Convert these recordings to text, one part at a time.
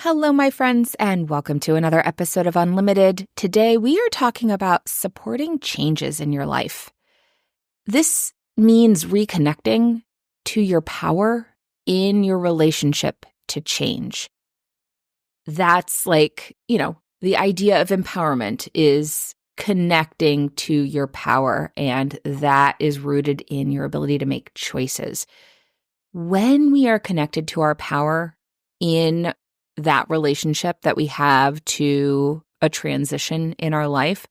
Hello, my friends, and welcome to another episode of Unlimited. Today, we are talking about supporting changes in your life. This means reconnecting to your power in your relationship to change. That's the idea of empowerment is connecting to your power, and that is rooted in your ability to make choices. When we are connected to our power in that relationship that we have to a transition in our life,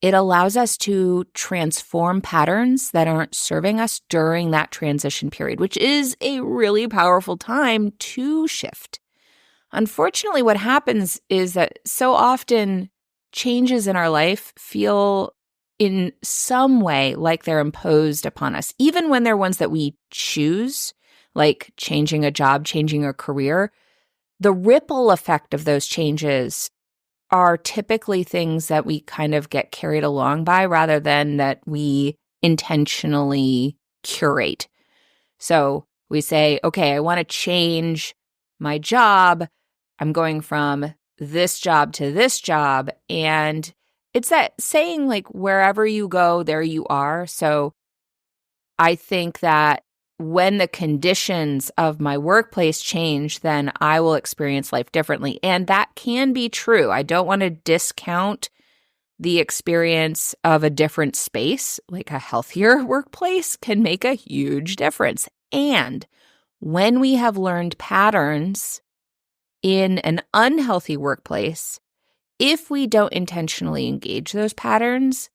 it allows us to transform patterns that aren't serving us during that transition period, which is a really powerful time to shift. Unfortunately, what happens is that so often changes in our life feel in some way like they're imposed upon us, even when they're ones that we choose, like changing a job, changing a career. The ripple effect of those changes are typically things that we kind of get carried along by rather than that we intentionally curate. So we say, okay, I want to change my job. I'm going from this job to this job. And it's that saying, like, wherever you go, there you are. So I think that when the conditions of my workplace change, then I will experience life differently. And that can be true. I don't want to discount the experience of a different space, like a healthier workplace can make a huge difference. And when we have learned patterns in an unhealthy workplace, if we don't intentionally engage those patterns,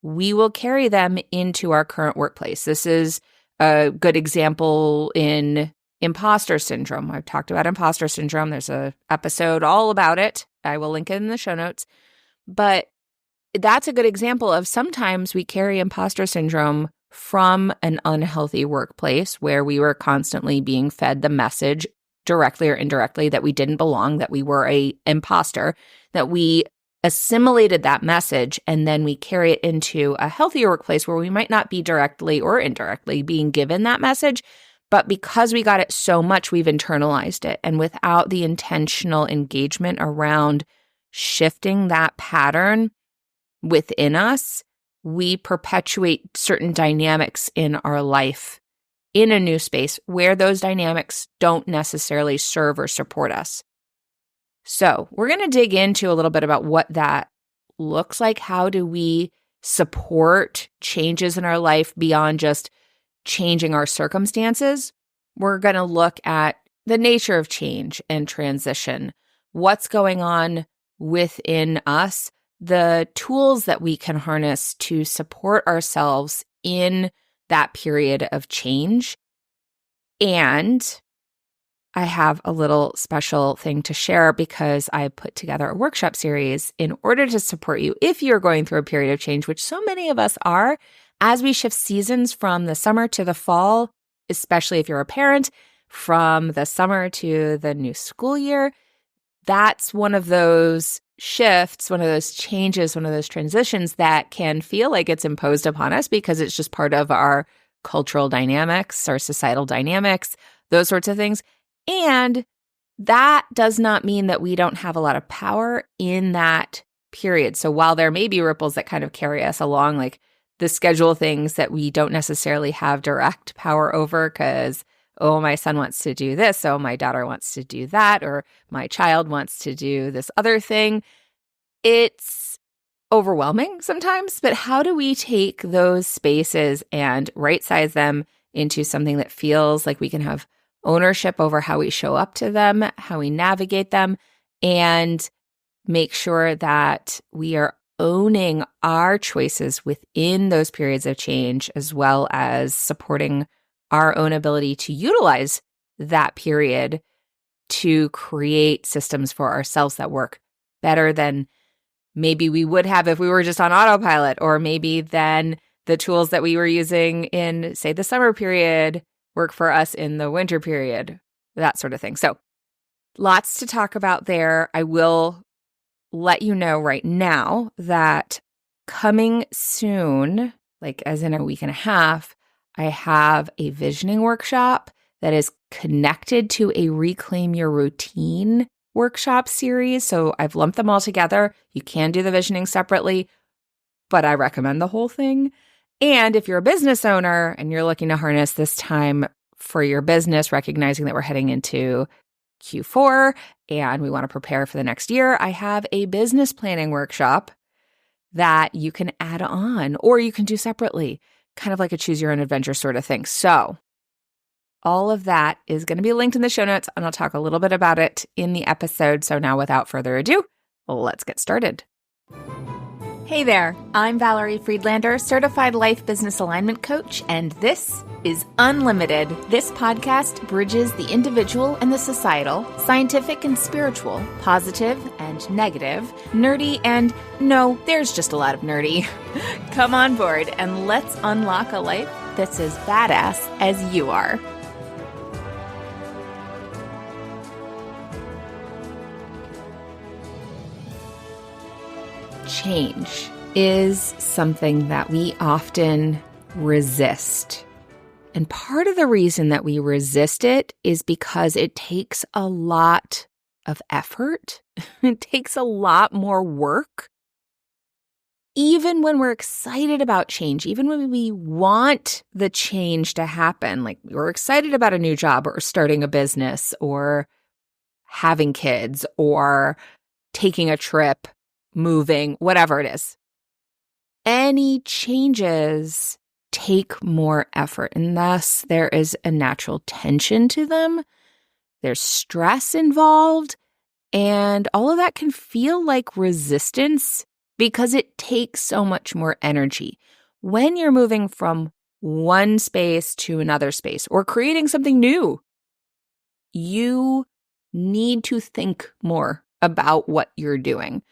we will carry them into our current workplace. This is a good example in imposter syndrome. I've talked about imposter syndrome. There's an episode all about it. I will link it in the show notes. But that's a good example of sometimes we carry imposter syndrome from an unhealthy workplace where we were constantly being fed the message directly or indirectly that we didn't belong, that we were an imposter, that we assimilated that message, and then we carry it into a healthier workplace where we might not be directly or indirectly being given that message, but because we got it so much, we've internalized it. And without the intentional engagement around shifting that pattern within us, we perpetuate certain dynamics in our life in a new space where those dynamics don't necessarily serve or support us. So we're going to dig into a little bit about what that looks like. How do we support changes in our life beyond just changing our circumstances? We're going to look at the nature of change and transition, what's going on within us, the tools that we can harness to support ourselves in that period of change. And I have a little special thing to share because I put together a workshop series in order to support you if you're going through a period of change, which so many of us are, as we shift seasons from the summer to the fall, especially if you're a parent, from the summer to the new school year. That's one of those shifts, one of those changes, one of those transitions that can feel like it's imposed upon us because it's just part of our cultural dynamics, our societal dynamics, those sorts of things. And that does not mean that we don't have a lot of power in that period. So while there may be ripples that kind of carry us along, like the schedule things that we don't necessarily have direct power over because, oh, my son wants to do this, oh, my daughter wants to do that, or my child wants to do this other thing. It's overwhelming sometimes, but how do we take those spaces and right-size them into something that feels like we can have ownership over how we show up to them, how we navigate them, and make sure that we are owning our choices within those periods of change, as well as supporting our own ability to utilize that period to create systems for ourselves that work better than maybe we would have if we were just on autopilot, or maybe then the tools that we were using in, say, the summer period work for us in the winter period, that sort of thing. So lots to talk about there. I will let you know right now that coming soon, like as in a week and a half, I have a visioning workshop that is connected to a Reclaim Your Routine workshop series. So I've lumped them all together. You can do the visioning separately, but I recommend the whole thing. And if you're a business owner and you're looking to harness this time for your business, recognizing that we're heading into Q4 and we want to prepare for the next year, I have a business planning workshop that you can add on or you can do separately, kind of like a choose your own adventure sort of thing. So all of that is going to be linked in the show notes, and I'll talk a little bit about it in the episode. So now without further ado, let's get started. Hey there, I'm Valerie Friedlander, Certified Life Business Alignment Coach, and this is Unlimited. This podcast bridges the individual and the societal, scientific and spiritual, positive and negative, nerdy and no, there's just a lot of nerdy. Come on board and let's unlock a life that's as badass as you are. Change is something that we often resist. And part of the reason that we resist it is because it takes a lot of effort. It takes a lot more work. Even when we're excited about change, even when we want the change to happen, like we're excited about a new job or starting a business or having kids or taking a trip, moving, whatever it is. Any changes take more effort, and thus there is a natural tension to them. There's stress involved, and all of that can feel like resistance because it takes so much more energy. When you're moving from one space to another space or creating something new, you need to think more about what you're doing.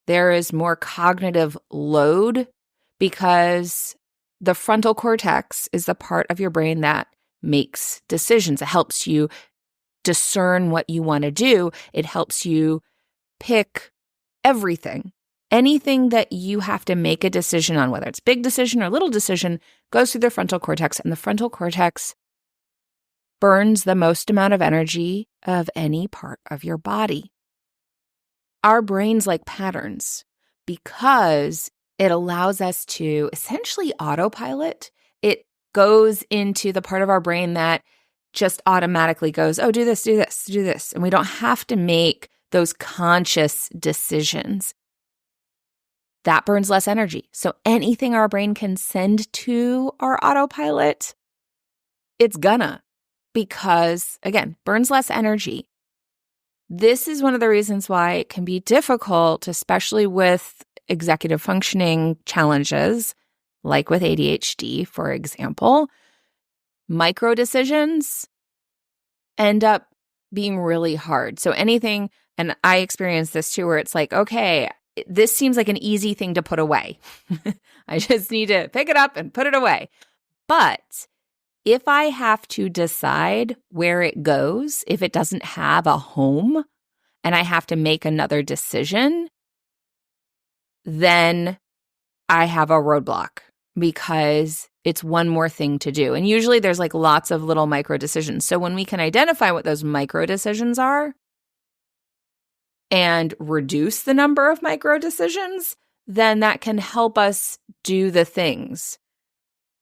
There is more cognitive load because the frontal cortex is the part of your brain that makes decisions. It helps you discern what you want to do. It helps you pick everything. Anything that you have to make a decision on, whether it's big decision or little decision, goes through the frontal cortex, and the frontal cortex burns the most amount of energy of any part of your body. Our brains like patterns because it allows us to essentially autopilot. It goes into the part of our brain that just automatically goes, oh, do this, do this, do this. And we don't have to make those conscious decisions. That burns less energy. So anything our brain can send to our autopilot, it's gonna, because again, burns less energy. This is one of the reasons why it can be difficult, especially with executive functioning challenges, like with ADHD, for example. Micro decisions end up being really hard. So anything, and I experienced this too, where it's like, okay, this seems like an easy thing to put away. I just need to pick it up and put it away. But if I have to decide where it goes, if it doesn't have a home and I have to make another decision, then I have a roadblock because it's one more thing to do. And usually there's like lots of little micro decisions. So when we can identify what those micro decisions are and reduce the number of micro decisions, then that can help us do the things.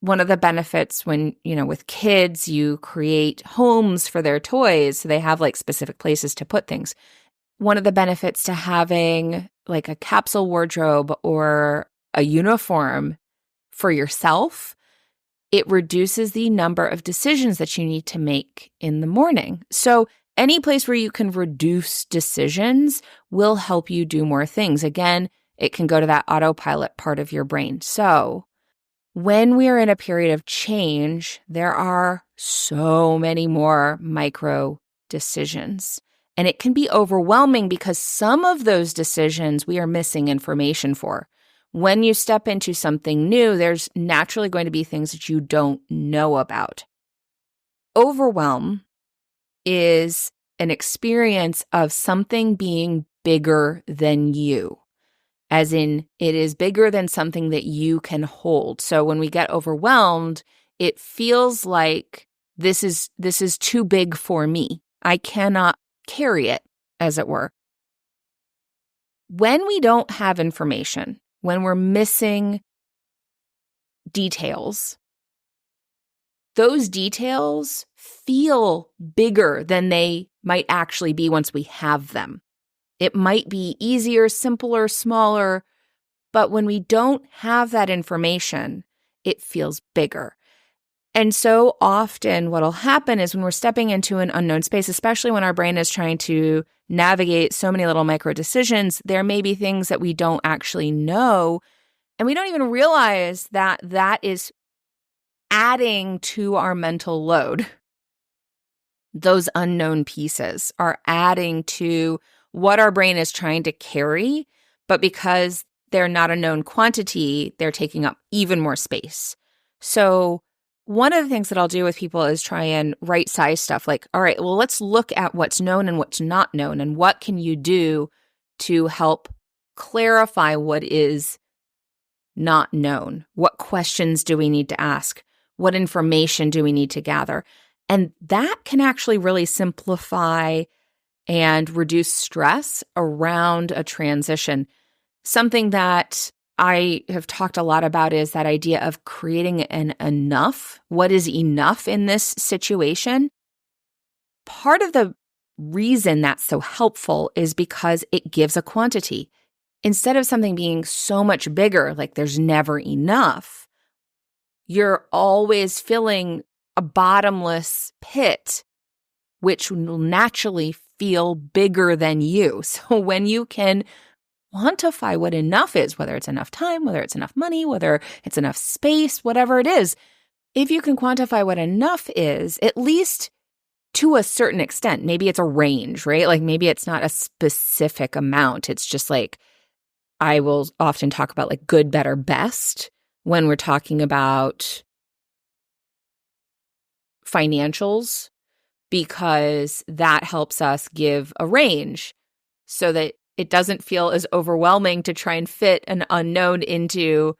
One of the benefits when, with kids, you create homes for their toys, so they have like specific places to put things. One of the benefits to having like a capsule wardrobe or a uniform for yourself, it reduces the number of decisions that you need to make in the morning. So any place where you can reduce decisions will help you do more things. Again, it can go to that autopilot part of your brain. So when we are in a period of change, there are so many more micro decisions. And it can be overwhelming because some of those decisions we are missing information for. When you step into something new, there's naturally going to be things that you don't know about. Overwhelm is an experience of something being bigger than you. As in, it is bigger than something that you can hold. So when we get overwhelmed, it feels like this is too big for me. I cannot carry it, as it were. When we don't have information, when we're missing details, those details feel bigger than they might actually be once we have them. It might be easier, simpler, smaller, but when we don't have that information, it feels bigger. And so often what'll happen is when we're stepping into an unknown space, especially when our brain is trying to navigate so many little micro decisions, there may be things that we don't actually know, and we don't even realize that that is adding to our mental load. Those unknown pieces are adding to what our brain is trying to carry, but because they're not a known quantity, they're taking up even more space. So one of the things that I'll do with people is try and right size stuff like, all right, well, let's look at what's known and what's not known, and what can you do to help clarify what is not known? What questions do we need to ask? What information do we need to gather? And that can actually really simplify and reduce stress around a transition. Something that I have talked a lot about is that idea of creating an enough. What is enough in this situation? Part of the reason that's so helpful is because it gives a quantity. Instead of something being so much bigger, like there's never enough, you're always filling a bottomless pit, which will naturally feel bigger than you. So when you can quantify what enough is, whether it's enough time, whether it's enough money, whether it's enough space, whatever it is, if you can quantify what enough is, at least to a certain extent, maybe it's a range, right? Like maybe it's not a specific amount. It's just like, I will often talk about like good, better, best when we're talking about financials, because that helps us give a range so that it doesn't feel as overwhelming to try and fit an unknown into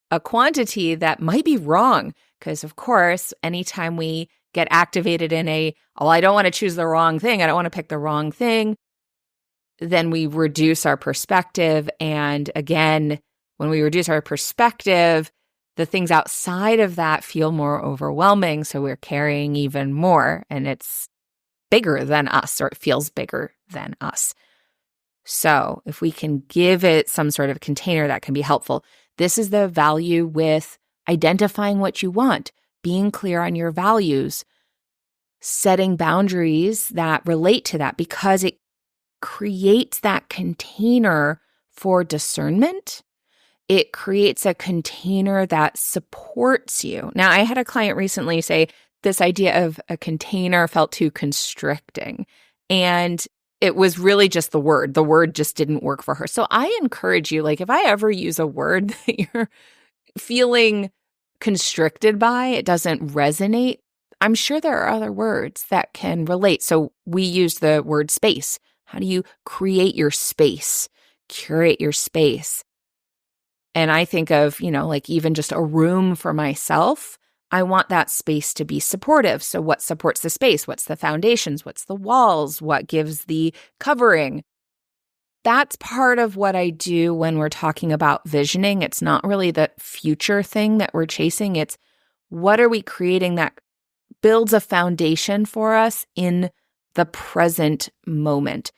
a quantity that might be wrong. Because of course, anytime we get activated in I don't want to choose the wrong thing, I don't want to pick the wrong thing, then we reduce our perspective. And again, when we reduce our perspective, the things outside of that feel more overwhelming. So we're carrying even more, and it's bigger than us, or it feels bigger than us. So if we can give it some sort of container, that can be helpful. This is the value with identifying what you want, being clear on your values, setting boundaries that relate to that, because it creates that container for discernment. It creates a container that supports you. Now, I had a client recently say this idea of a container felt too constricting, and it was really just the word. The word just didn't work for her. So I encourage you, like if I ever use a word that you're feeling constricted by, it doesn't resonate, I'm sure there are other words that can relate. So we use the word space. How do you create your space, curate your space? And I think of, like even just a room for myself, I want that space to be supportive. So what supports the space? What's the foundations? What's the walls? What gives the covering? That's part of what I do when we're talking about visioning. It's not really the future thing that we're chasing. It's what are we creating that builds a foundation for us in the present moment.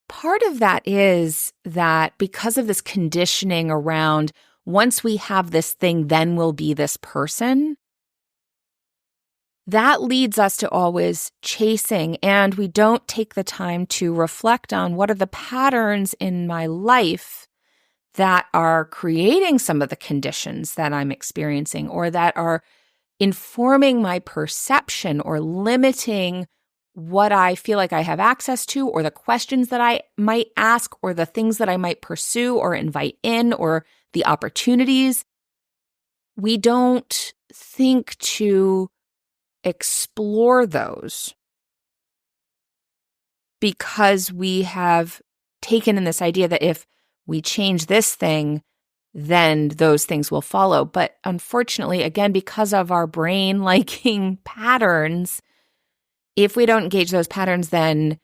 Part of that is that because of this conditioning around once we have this thing, then we'll be this person, that leads us to always chasing, and we don't take the time to reflect on what are the patterns in my life that are creating some of the conditions that I'm experiencing, or that are informing my perception or limiting what I feel like I have access to, or the questions that I might ask, or the things that I might pursue or invite in, or the opportunities. We don't think to explore those because we have taken in this idea that if we change this thing, then those things will follow. But unfortunately, again, because of our brain liking patterns, if we don't engage those patterns, then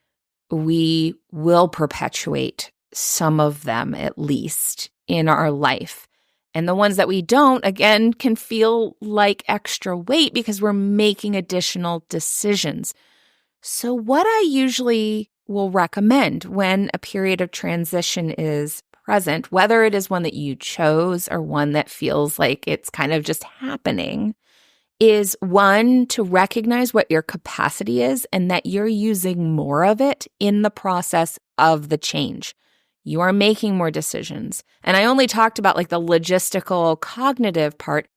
we will perpetuate some of them at least in our life. And the ones that we don't, again, can feel like extra weight because we're making additional decisions. So what I usually will recommend when a period of transition is present, whether it is one that you chose or one that feels like it's kind of just happening, is one, to recognize what your capacity is and that you're using more of it in the process of the change. You are making more decisions. And I only talked about like the logistical cognitive part.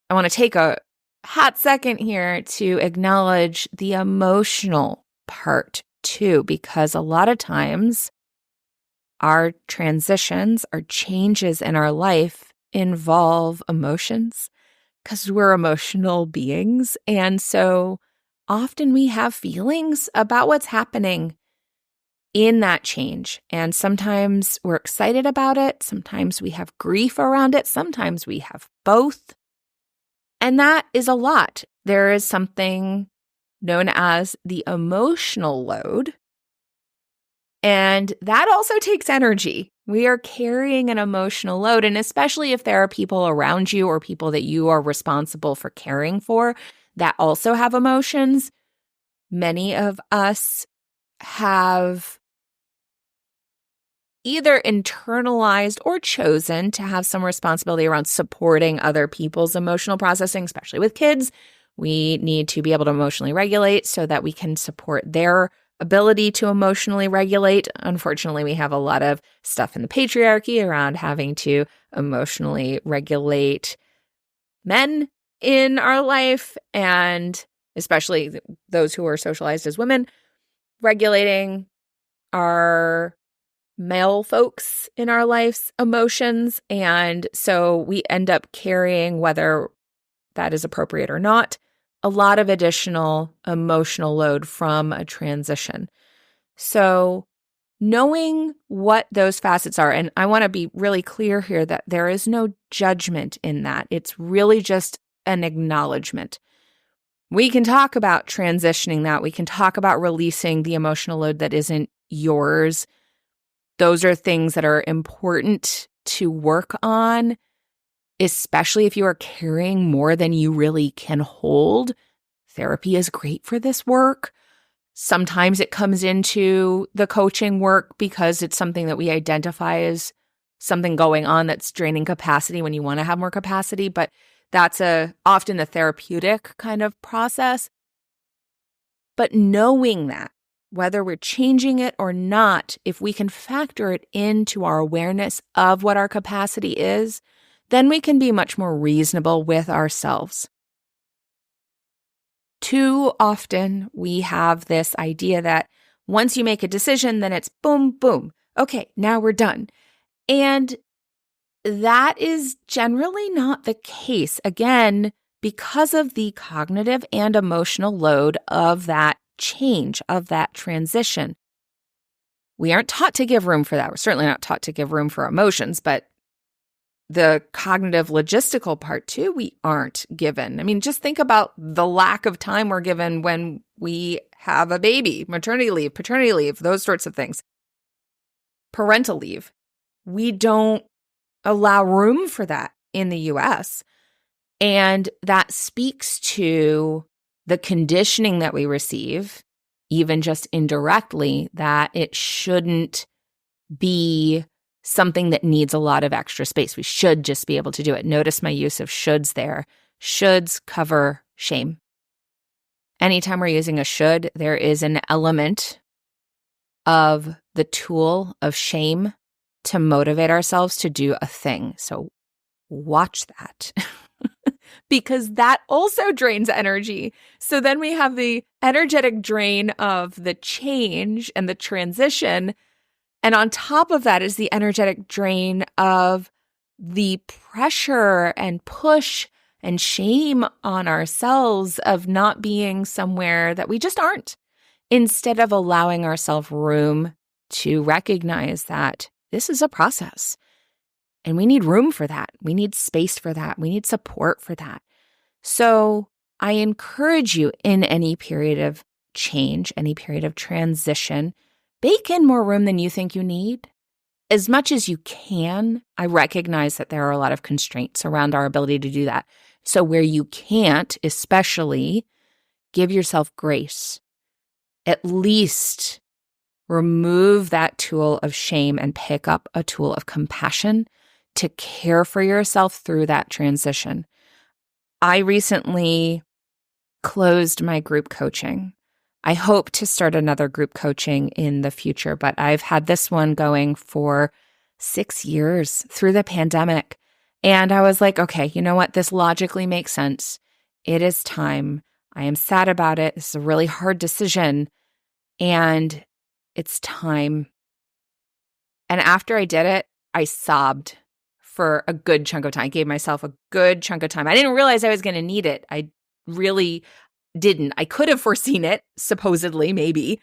I want to take a hot second here to acknowledge the emotional part too, because a lot of times our transitions, our changes in our life involve emotions because we're emotional beings. And so often we have feelings about what's happening in that change. And sometimes we're excited about it. Sometimes we have grief around it. Sometimes we have both. And that is a lot. There is something known as the emotional load. And that also takes energy. We are carrying an emotional load. And especially if there are people around you or people that you are responsible for caring for that also have emotions, many of us have either internalized or chosen to have some responsibility around supporting other people's emotional processing, especially with kids. We need to be able to emotionally regulate so that we can support their ability to emotionally regulate. Unfortunately, we have a lot of stuff in the patriarchy around having to emotionally regulate men in our life, and especially those who are socialized as women, regulating our male folks in our life's emotions. And so we end up carrying, whether that is appropriate or not, a lot of additional emotional load from a transition. So knowing what those facets are, and I want to be really clear here that there is no judgment in that. It's really just an acknowledgement. We can talk about transitioning that. We can talk about releasing the emotional load that isn't yours. Those are things that are important to work on, especially if you are carrying more than you really can hold. Therapy is great for this work. Sometimes it comes into the coaching work because it's something that we identify as something going on that's draining capacity when you want to have more capacity, but that's often a therapeutic kind of process. But knowing that, whether we're changing it or not, if we can factor it into our awareness of what our capacity is, then we can be much more reasonable with ourselves. Too often, we have this idea that once you make a decision, then it's boom, boom. Okay, now we're done. And that is generally not the case. Again, because of the cognitive and emotional load of that change, of that transition. We aren't taught to give room for that. We're certainly not taught to give room for emotions, but the cognitive logistical part too, we aren't given. I mean, just think about the lack of time we're given when we have a baby, maternity leave, paternity leave, those sorts of things. Parental leave. We don't allow room for that in the US. And that speaks to the conditioning that we receive, even just indirectly, that it shouldn't be something that needs a lot of extra space. We should just be able to do it. Notice my use of shoulds there. Shoulds cover shame. Anytime we're using a should, there is an element of the tool of shame to motivate ourselves to do a thing. So watch that. Because that also drains energy. So then we have the energetic drain of the change and the transition. And on top of that is the energetic drain of the pressure and push and shame on ourselves of not being somewhere that we just aren't, instead of allowing ourselves room to recognize that this is a process. And we need room for that. We need space for that. We need support for that. So I encourage you in any period of change, any period of transition, bake in more room than you think you need. As much as you can, I recognize that there are a lot of constraints around our ability to do that. So where you can't, especially, give yourself grace. At least remove that tool of shame and pick up a tool of compassion to care for yourself through that transition. I recently closed my group coaching. I hope to start another group coaching in the future, but I've had this one going for 6 years through the pandemic. And I was like, okay, you know what? This logically makes sense. It is time. I am sad about it. This is a really hard decision. And it's time. And after I did it, I sobbed for a good chunk of time. I gave myself a good chunk of time. I didn't realize I was going to need it. I really didn't. I could have foreseen it, supposedly, maybe,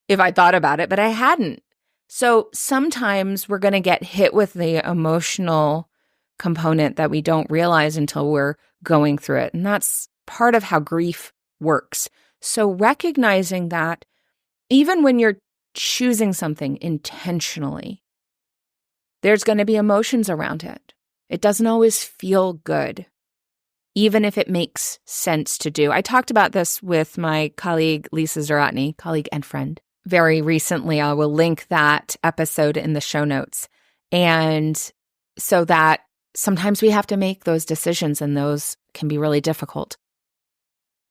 if I thought about it, but I hadn't. So sometimes we're going to get hit with the emotional component that we don't realize until we're going through it. And that's part of how grief works. So recognizing that even when you're choosing something intentionally, there's going to be emotions around it. It doesn't always feel good, even if it makes sense to do. I talked about this with my colleague, Lisa Zaratny, colleague and friend, very recently. I will link that episode in the show notes. And so that sometimes we have to make those decisions, and those can be really difficult.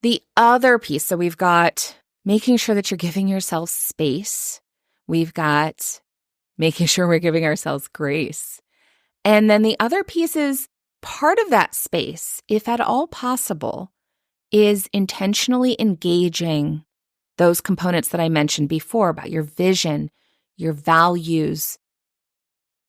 The other piece, so we've got making sure that you're giving yourself space. We've got making sure we're giving ourselves grace. And then the other piece is part of that space, if at all possible, is intentionally engaging those components that I mentioned before about your vision, your values,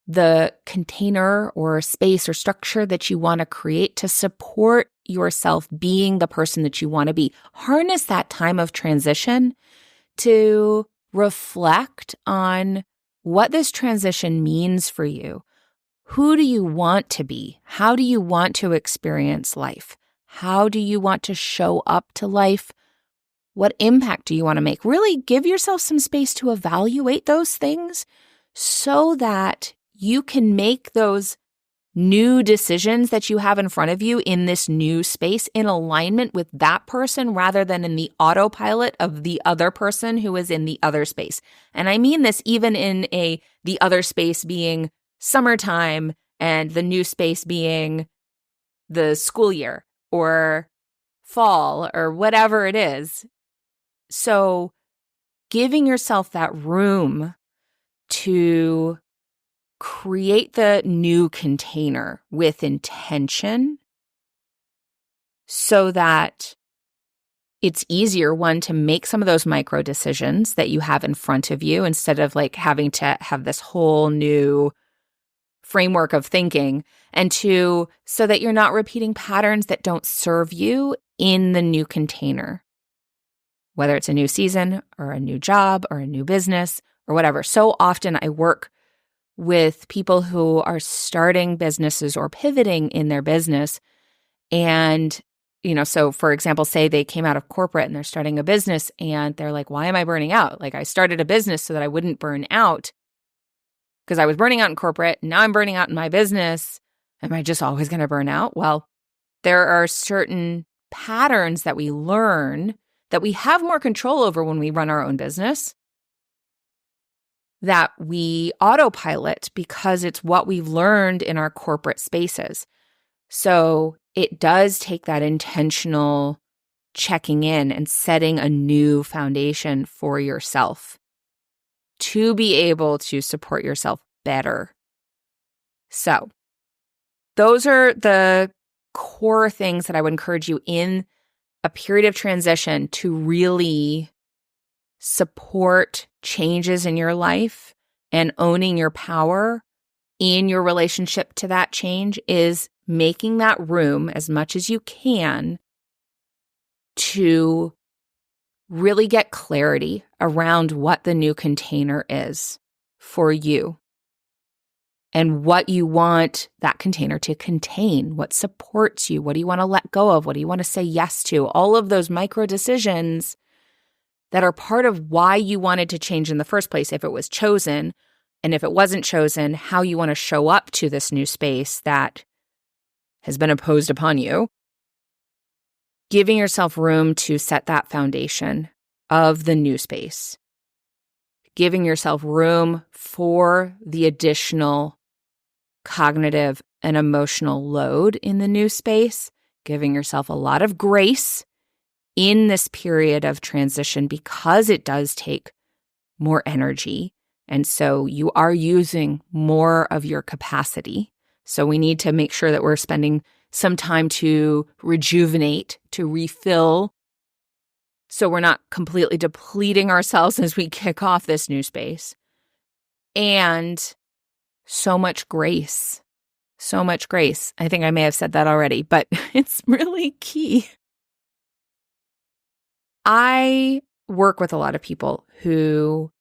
the container or space or structure that you want to create to support yourself being the person that you want to be. Harness that time of transition to reflect on what this transition means for you. Who do you want to be? How do you want to experience life? How do you want to show up to life? What impact do you want to make? Really give yourself some space to evaluate those things so that you can make those new decisions that you have in front of you in this new space in alignment with that person rather than in the autopilot of the other person who is in the other space. And I mean this even in the other space being summertime and the new space being the school year or fall or whatever it is. So giving yourself that room to create the new container with intention so that it's easier, one, to make some of those micro decisions that you have in front of you instead of like having to have this whole new framework of thinking, and two, so that you're not repeating patterns that don't serve you in the new container, whether it's a new season or a new job or a new business or whatever. So often I work with people who are starting businesses or pivoting in their business. And, so for example, say they came out of corporate and they're starting a business and they're like, why am I burning out? Like I started a business so that I wouldn't burn out because I was burning out in corporate. Now I'm burning out in my business. Am I just always going to burn out? Well, there are certain patterns that we learn that we have more control over when we run our own business, that we autopilot because it's what we've learned in our corporate spaces. So it does take that intentional checking in and setting a new foundation for yourself to be able to support yourself better. So those are the core things that I would encourage you in a period of transition to really support changes in your life and owning your power in your relationship to that change is making that room as much as you can to really get clarity around what the new container is for you and what you want that container to contain, what supports you, what do you want to let go of, what do you want to say yes to, all of those micro decisions that are part of why you wanted to change in the first place, if it was chosen, and if it wasn't chosen, how you want to show up to this new space that has been imposed upon you. Giving yourself room to set that foundation of the new space. Giving yourself room for the additional cognitive and emotional load in the new space. Giving yourself a lot of grace in this period of transition because it does take more energy. And so you are using more of your capacity. So we need to make sure that we're spending some time to rejuvenate, to refill, so we're not completely depleting ourselves as we kick off this new space. And so much grace. So much grace. I think I may have said that already, but it's really key. I work with a lot of people who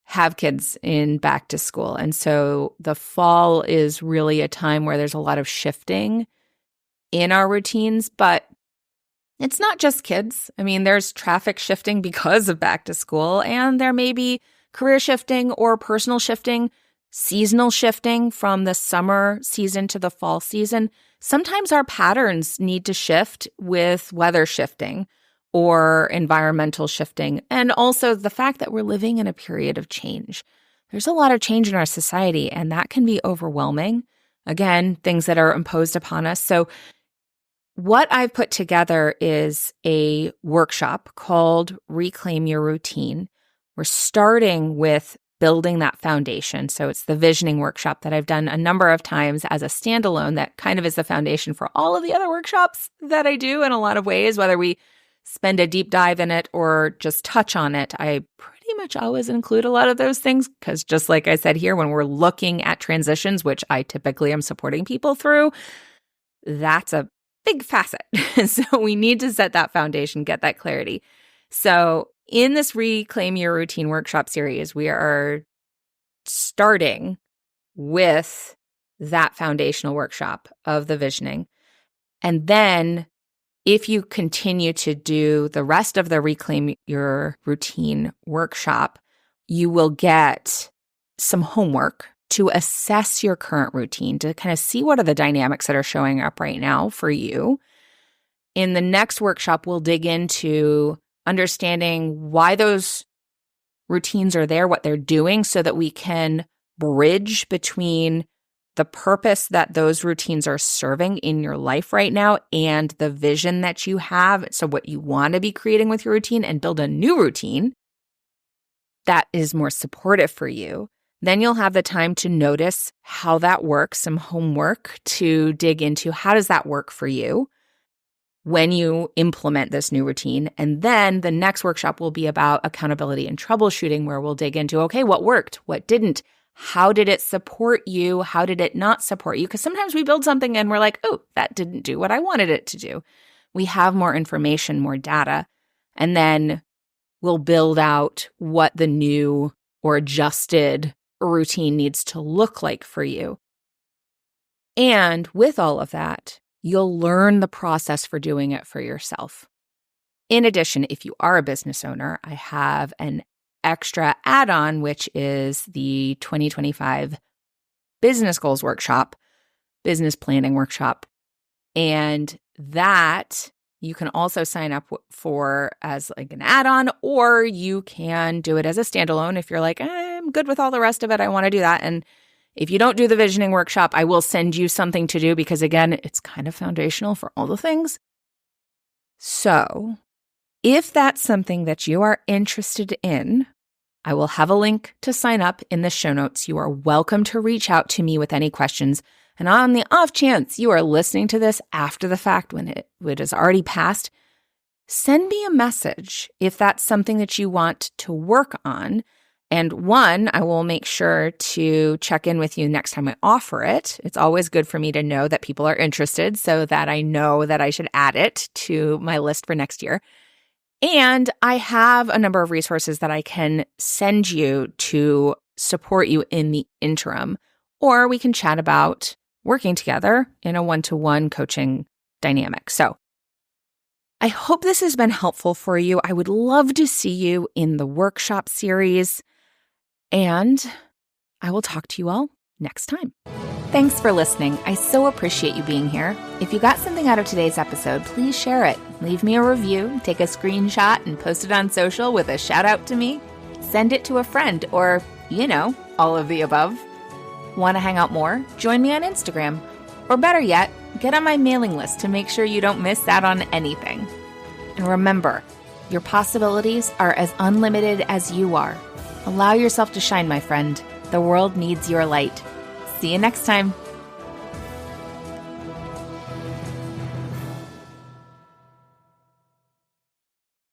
have kids in back to school. And so the fall is really a time where there's a lot of shifting in our routines, but it's not just kids. I mean, there's traffic shifting because of back to school, and there may be career shifting or personal shifting, seasonal shifting from the summer season to the fall season. Sometimes our patterns need to shift with weather shifting or environmental shifting, and also the fact that we're living in a period of change. There's a lot of change in our society, and that can be overwhelming. Again, things that are imposed upon us. So what I've put together is a workshop called Reclaim Your Routine. We're starting with building that foundation. So it's the visioning workshop that I've done a number of times as a standalone that kind of is the foundation for all of the other workshops that I do in a lot of ways, whether we spend a deep dive in it or just touch on it. I pretty much always include a lot of those things because just like I said here, when we're looking at transitions, which I typically am supporting people through, that's a big facet. So we need to set that foundation, get that clarity. So in this Reclaim Your Routine workshop series, we are starting with that foundational workshop of the visioning. And then if you continue to do the rest of the Reclaim Your Routine workshop, you will get some homework to assess your current routine, to kind of see what are the dynamics that are showing up right now for you. In the next workshop, we'll dig into understanding why those routines are there, what they're doing, so that we can bridge between the purpose that those routines are serving in your life right now and the vision that you have. So what you want to be creating with your routine, and build a new routine that is more supportive for you. Then you'll have the time to notice how that works, some homework to dig into how does that work for you when you implement this new routine. And then the next workshop will be about accountability and troubleshooting, where we'll dig into, okay, what worked, what didn't, how did it support you, how did it not support you? Because sometimes we build something and we're like, oh, that didn't do what I wanted it to do. We have more information, more data, and then we'll build out what the new or adjusted routine needs to look like for you. And with all of that, you'll learn the process for doing it for yourself. In addition, if you are a business owner, I have an extra add-on, which is the 2025 Business Goals Workshop, Business Planning Workshop. And that you can also sign up for as like an add-on, or you can do it as a standalone if you're like, I'm good with all the rest of it, I want to do that. And if you don't do the visioning workshop, I will send you something to do because, again, it's kind of foundational for all the things. So if that's something that you are interested in, I will have a link to sign up in the show notes. You are welcome to reach out to me with any questions. And on the off chance you are listening to this after the fact, when it has already passed, send me a message if that's something that you want to work on. And one, I will make sure to check in with you next time I offer it. It's always good for me to know that people are interested so that I know that I should add it to my list for next year. And I have a number of resources that I can send you to support you in the interim, or we can chat about working together in a one-to-one coaching dynamic. So I hope this has been helpful for you. I would love to see you in the workshop series, and I will talk to you all next time. Thanks for listening. I so appreciate you being here. If you got something out of today's episode, please share it. Leave me a review, take a screenshot, and post it on social with a shout out to me. Send it to a friend or, all of the above. Want to hang out more? Join me on Instagram. Or better yet, get on my mailing list to make sure you don't miss out on anything. And remember, your possibilities are as unlimited as you are. Allow yourself to shine, my friend. The world needs your light. See you next time.